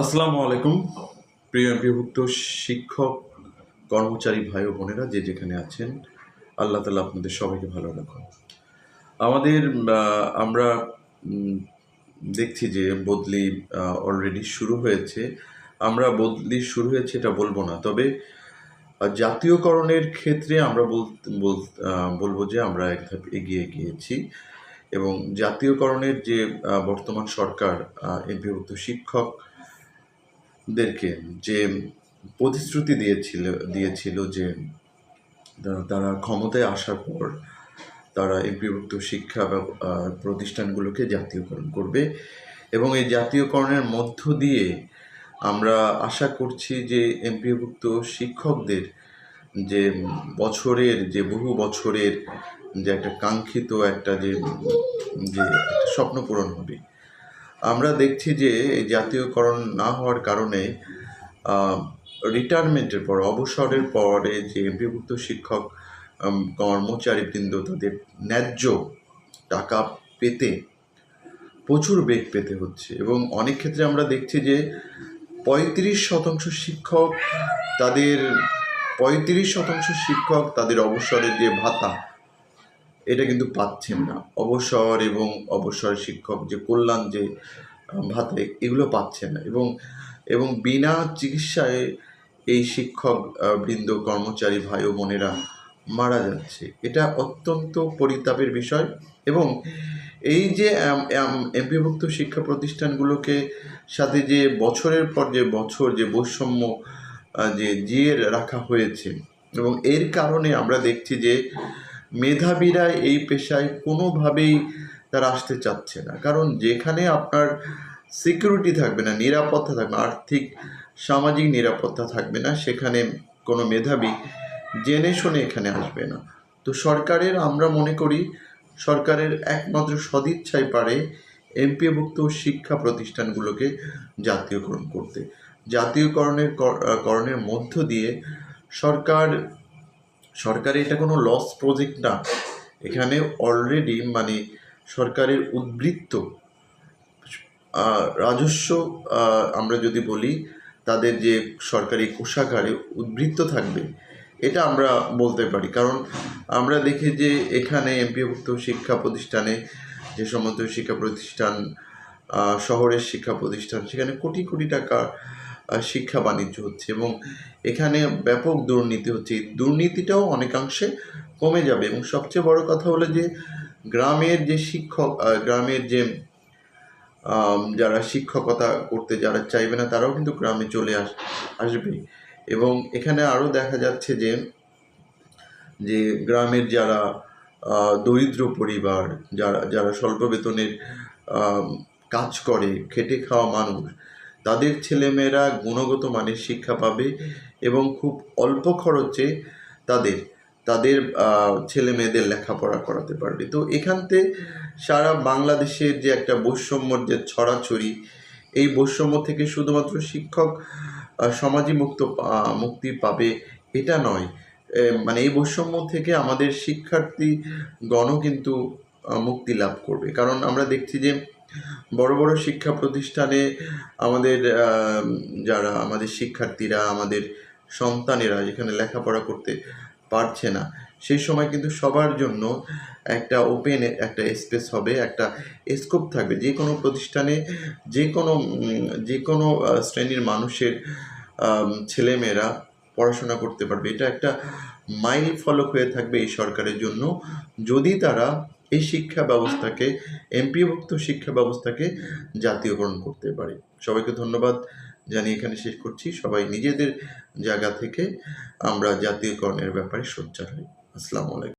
আসসালামু আলাইকুম। প্রিয় এমপিভুক্ত শিক্ষক, কর্মচারী ভাই ও বোনেরা যে যেখানে আছেন, আল্লাহ তাআলা আপনাদের সবাইকে ভালো রাখুন। আমাদের আমরা দেখছি যে বদলি অলরেডি শুরু হয়েছে। আমরা বদলি শুরু হয়েছে এটা বলবো না, তবে জাতীয়করণের ক্ষেত্রে আমরা বলবো যে আমরা এক ধাপ এগিয়ে গিয়েছি এবং জাতীয়করণের যে বর্তমান সরকার এমপিভুক্ত শিক্ষকদেরকে যে প্রতিশ্রুতি দিয়েছিল যে তারা ক্ষমতায় আসার পর তারা এমপিভুক্ত শিক্ষা প্রতিষ্ঠানগুলোকে জাতীয়করণ করবে এবং এই জাতীয়করণের মধ্য দিয়ে আমরা আশা করছি যে এমপিভুক্ত শিক্ষকদের যে বহু বছরের যে একটা কাঙ্ক্ষিত একটা যে একটা স্বপ্ন পূরণ হবে। আমরা দেখছি যে এই জাতীয়করণ না হওয়ার কারণে রিটায়ারমেন্টের পর, অবসরের পরে যে এমপিভুক্ত শিক্ষক কর্মচারীবৃন্দ তাদের ন্যায্য টাকা পেতে প্রচুর বেগ পেতে হচ্ছে এবং অনেক ক্ষেত্রে আমরা দেখছি যে 35% শিক্ষক তাদের অবসরের যে ভাতা এটা কিন্তু পাচ্ছেন না। অবসর এবং অবসর শিক্ষক যে কল্যাণ যে ভাতা এগুলো পাচ্ছে না এবং বিনা চিকিৎসায় এই শিক্ষক বৃন্দ, কর্মচারী ভাই ও বোনেরা মারা যাচ্ছে। এটা অত্যন্ত পরিতাপের বিষয় এবং এই যে এমপিভুক্ত শিক্ষা প্রতিষ্ঠানগুলোকে সাথে যে বছরের পর যে বৈষম্য জিয়ে রাখা হয়েছে এবং এর কারণে আমরা দেখছি যে মেধাবীরা এই পেশায় কোনোভাবেই তারা আসতে চাচ্ছে না। কারণ যেখানে আপনার সিকিউরিটি থাকবে না, নিরাপত্তা থাকবে, আর্থিক সামাজিক নিরাপত্তা থাকবে না, সেখানে কোনো মেধাবী জেনে শুনে এখানে আসবে না। তো আমরা মনে করি সরকারের একমাত্র সদিচ্ছাই পারে এমপিভুক্ত শিক্ষা প্রতিষ্ঠানগুলোকে জাতীয়করণ করতে। জাতীয়করণের মধ্য দিয়ে সরকার এটা কোনো লস প্রজেক্ট না। এখানে অলরেডি সরকারের উদ্বৃত্ত রাজস্ব, আমরা যদি বলি তাদের যে সরকারি কোষাগারে উদ্বৃত্ত থাকবে, এটা আমরা বলতে পারি। কারণ আমরা দেখি যে এখানে এমপিভুক্ত শিক্ষা প্রতিষ্ঠানে যে সমস্ত শিক্ষা প্রতিষ্ঠান, শহরের শিক্ষা প্রতিষ্ঠান, সেখানে কোটি কোটি টাকা শিক্ষা বাণিজ্য হচ্ছে এবং এখানে ব্যাপক দুর্নীতি হচ্ছে। এই দুর্নীতিটাও অনেকাংশে কমে যাবে এবং সবচেয়ে বড় কথা হলো যে গ্রামের যে যারা শিক্ষকতা করতে যারা চাইবে না তারাও কিন্তু গ্রামে চলে আসবে এবং এখানে আরও দেখা যাচ্ছে যে গ্রামের যারা দরিদ্র পরিবার, যারা স্বল্প বেতনের কাজ করে, খেটে খাওয়া মানুষ, তাদের ছেলেমেয়েরা গুণগত মানের শিক্ষা পাবে এবং খুব অল্প খরচে তাদের ছেলে মেয়েদের লেখাপড়া করাতে পারবে। তো এখানতে সারা বাংলাদেশের যে একটা বৈষম্যর যে ছড়াছড়ি, এই বৈষম্য থেকে শুধুমাত্র শিক্ষক সমাজই মুক্তি পাবে এটা নয়, এই বৈষম্য থেকে আমাদের শিক্ষার্থীগণও কিন্তু মুক্তি লাভ করবে। কারণ আমরা দেখছি যে বড় বড় শিক্ষা প্রতিষ্ঠানে যারা আমাদের শিক্ষার্থীরা, আমাদের সন্তানেরা যেখানে লেখাপড়া করতে পারছে না, সেই সময় কিন্তু সবার জন্য একটা ওপেন একটা স্পেস হবে, একটা স্কোপ থাকবে। যে কোনো প্রতিষ্ঠানে যে কোনো শ্রেণীর মানুষের ছেলেমেয়েরা পড়াশোনা করতে পারবে। এটা একটা মাইল ফলক হয়ে থাকবে এই সরকারের জন্য, যদি তারা এই এমপিভুক্ত শিক্ষা ব্যবস্থাকে জাতীয়করণ করতে পারে। সবাইকে ধন্যবাদ জানিয়ে এখানে শেষ করছি। সবাই নিজেদের জায়গা থেকে আমরা জাতীয়করণের ব্যাপারে সোচ্চার হই। আসসালামু আলাইকুম।